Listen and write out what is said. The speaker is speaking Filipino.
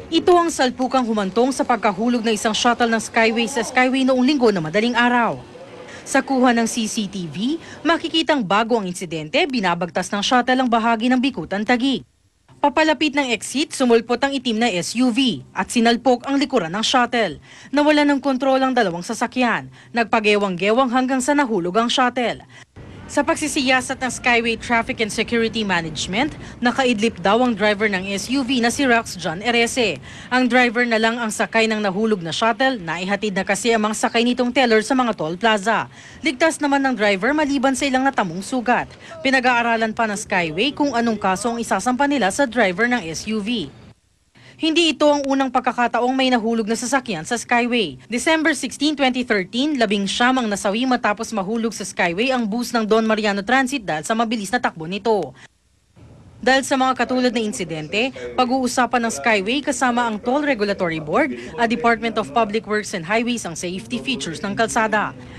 Ito ang salpukang humantong sa pagkahulog ng isang shuttle ng Skyway sa Skyway noong linggo na madaling araw. Sa kuha ng CCTV, makikitang bago ang insidente, binabagtas ng shuttle ang bahagi ng Bikutan Taguig. Papalapit ng exit, sumulpot ang itim na SUV at sinalpok ang likuran ng shuttle. Nawala ng kontrol ang dalawang sasakyan. Nagpagewang-gewang hanggang sa nahulog ang shuttle. Sa pagsisiyasat ng Skyway Traffic and Security Management, nakaidlip daw ang driver ng SUV na si Rox John Erese. Ang driver na lang ang sakay ng nahulog na shuttle, naihatid na kasi ang mga sakay nitong teller sa mga toll plaza. Ligtas naman ng driver maliban sa ilang natamong sugat. Pinag-aaralan pa ng Skyway kung anong kaso ang isasampa nila sa driver ng SUV. Hindi ito ang unang pagkakataong may nahulog na sasakyan sa Skyway. December 16, 2013, 19 ang nasawi matapos mahulog sa Skyway ang bus ng Don Mariano Transit dahil sa mabilis na takbo nito. Dahil sa mga katulad na insidente, pag-uusapan ng Skyway kasama ang Toll Regulatory Board at Department of Public Works and Highways ang safety features ng kalsada.